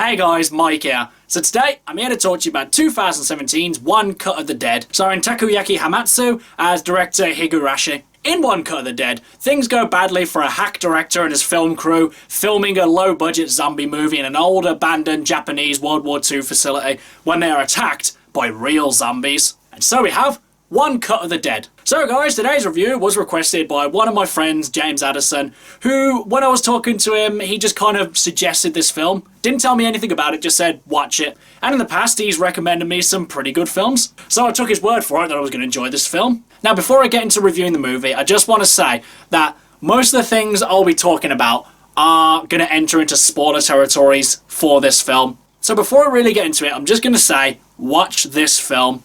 Hey guys, Mike here. So today, I'm here to talk to you about 2017's One Cut of the Dead, starring Takoyaki Hamatsu as director Higurashi. In One Cut of the Dead, things go badly for a hack director and his film crew filming a low-budget zombie movie in an old, abandoned Japanese World War II facility when they are attacked by real zombies. And so we have One Cut of the Dead. So guys, today's review was requested by one of my friends, James Addison, who, when I was talking to him, he just kind of suggested this film. Didn't tell me anything about it, just said, watch it. And in the past, he's recommended me some pretty good films. So I took his word for it that I was going to enjoy this film. Now, before I get into reviewing the movie, I just want to say that most of the things I'll be talking about are going to enter into spoiler territories for this film. So before I really get into it, I'm just going to say, watch this film.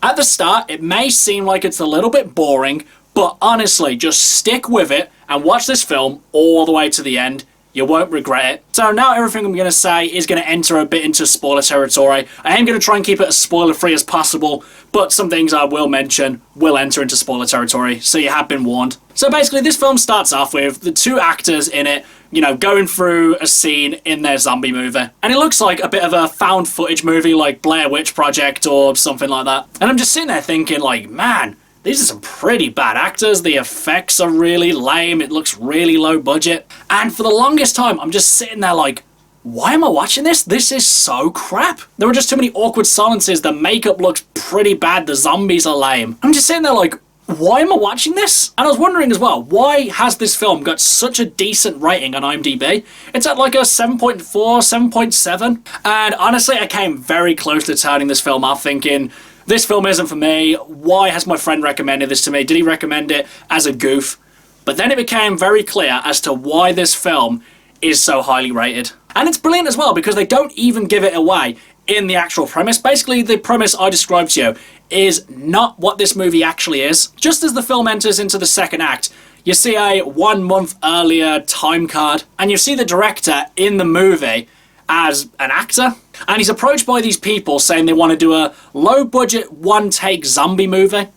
At the start, it may seem like it's a little bit boring, but honestly, just stick with it and watch this film all the way to the end. You won't regret it. So now everything I'm going to say is going to enter a bit into spoiler territory. I am going to try and keep it as spoiler-free as possible, but some things I will mention will enter into spoiler territory, so you have been warned. So basically, this film starts off with the two actors in it, you know, going through a scene in their zombie movie. And it looks like a bit of a found footage movie like Blair Witch Project or something like that. And I'm just sitting there thinking like, man, these are some pretty bad actors. The effects are really lame. It looks really low budget. And for the longest time, I'm just sitting there like, why am I watching this? This is so crap. There are just too many awkward silences. The makeup looks pretty bad. The zombies are lame. I'm just sitting there like, why am I watching this? And I was wondering as well, why has this film got such a decent rating on IMDb? It's at like a 7.4, 7.7. And honestly, I came very close to turning this film off thinking, this film isn't for me. Why has my friend recommended this to me? Did he recommend it as a goof? But then it became very clear as to why this film is so highly rated. And it's brilliant as well because they don't even give it away in the actual premise. Basically, the premise I described to you is not what this movie actually is. Just as the film enters into the second act, you see a 1 month earlier time card, and you see the director in the movie as an actor, and he's approached by these people saying they want to do a low-budget, one-take zombie movie.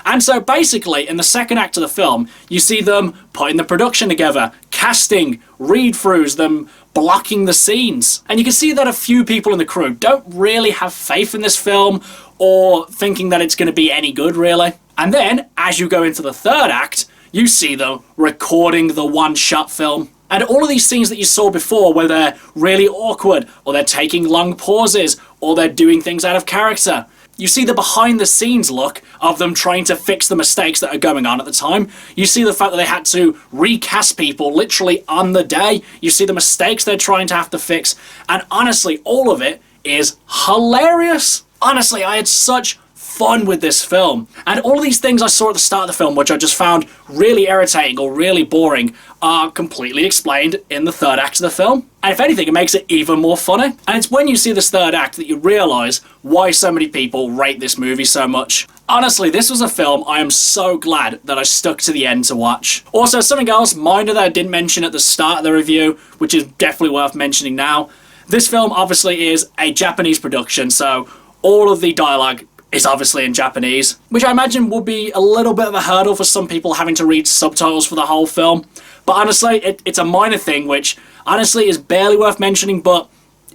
And so basically, in the second act of the film, you see them putting the production together, casting, read-throughs, them blocking the scenes. And you can see that a few people in the crew don't really have faith in this film or thinking that it's going to be any good, really. And then, as you go into the third act, you see them recording the one-shot film. And all of these scenes that you saw before, where they're really awkward, or they're taking long pauses, or they're doing things out of character, you see the behind-the-scenes look of them trying to fix the mistakes that are going on at the time. You see the fact that they had to recast people literally on the day. You see the mistakes they're trying to have to fix. And honestly, all of it is hilarious. Honestly, I had such fun with this film. And all of these things I saw at the start of the film, which I just found really irritating or really boring, are completely explained in the third act of the film. And if anything, it makes it even more funny. And it's when you see this third act that you realise why so many people rate this movie so much. Honestly, this was a film I am so glad that I stuck to the end to watch. Also, something else minor that I didn't mention at the start of the review, which is definitely worth mentioning now. This film obviously is a Japanese production, so all of the dialogue is obviously in Japanese, which I imagine would be a little bit of a hurdle for some people having to read subtitles for the whole film. But honestly, it's a minor thing, which honestly is barely worth mentioning, but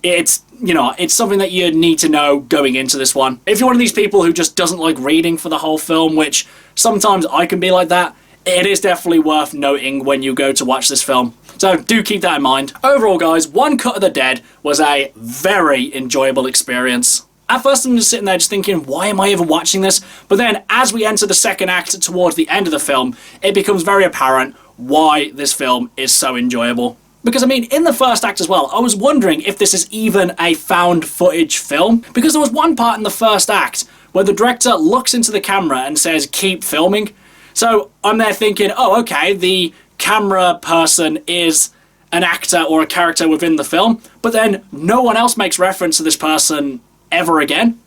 it's, you know, it's something that you need to know going into this one. If you're one of these people who just doesn't like reading for the whole film, which sometimes I can be like that, it is definitely worth noting when you go to watch this film. So do keep that in mind. Overall, guys, One Cut of the Dead was a very enjoyable experience. At first, I'm just sitting there just thinking, why am I even watching this? But then, as we enter the second act towards the end of the film, it becomes very apparent why this film is so enjoyable. Because, I mean, in the first act as well, I was wondering if this is even a found footage film. Because there was one part in the first act where the director looks into the camera and says, keep filming. So I'm there thinking, oh, okay, the camera person is an actor or a character within the film. But then no one else makes reference to this person ever again.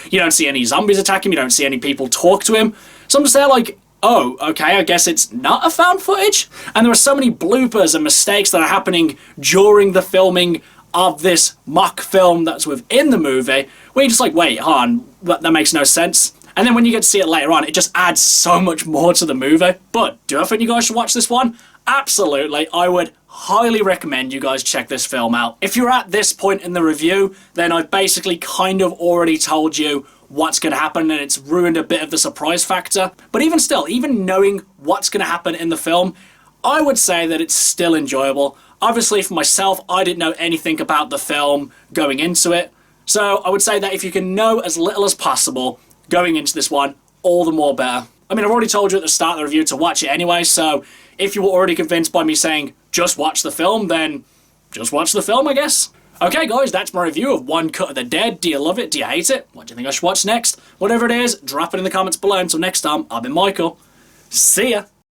You don't see any zombies attack him, you don't see any people talk to him. So I'm just there like, oh, okay, I guess it's not a found footage? And there are so many bloopers and mistakes that are happening during the filming of this mock film that's within the movie, where you're just like, wait, hold on, that makes no sense. And then when you get to see it later on, it just adds so much more to the movie. But do I think you guys should watch this one? Absolutely, I would highly recommend you guys check this film out. If you're at this point in the review, then I've basically kind of already told you what's going to happen, and it's ruined a bit of the surprise factor. But even still, even knowing what's going to happen in the film, I would say that it's still enjoyable. Obviously, for myself, I didn't know anything about the film going into it. So I would say that if you can know as little as possible going into this one, all the more better. I mean, I've already told you at the start of the review to watch it anyway, so if you were already convinced by me saying, just watch the film, then just watch the film, I guess. Okay, guys, that's my review of One Cut of the Dead. Do you love it? Do you hate it? What do you think I should watch next? Whatever it is, drop it in the comments below. Until next time, I've been Michael. See ya!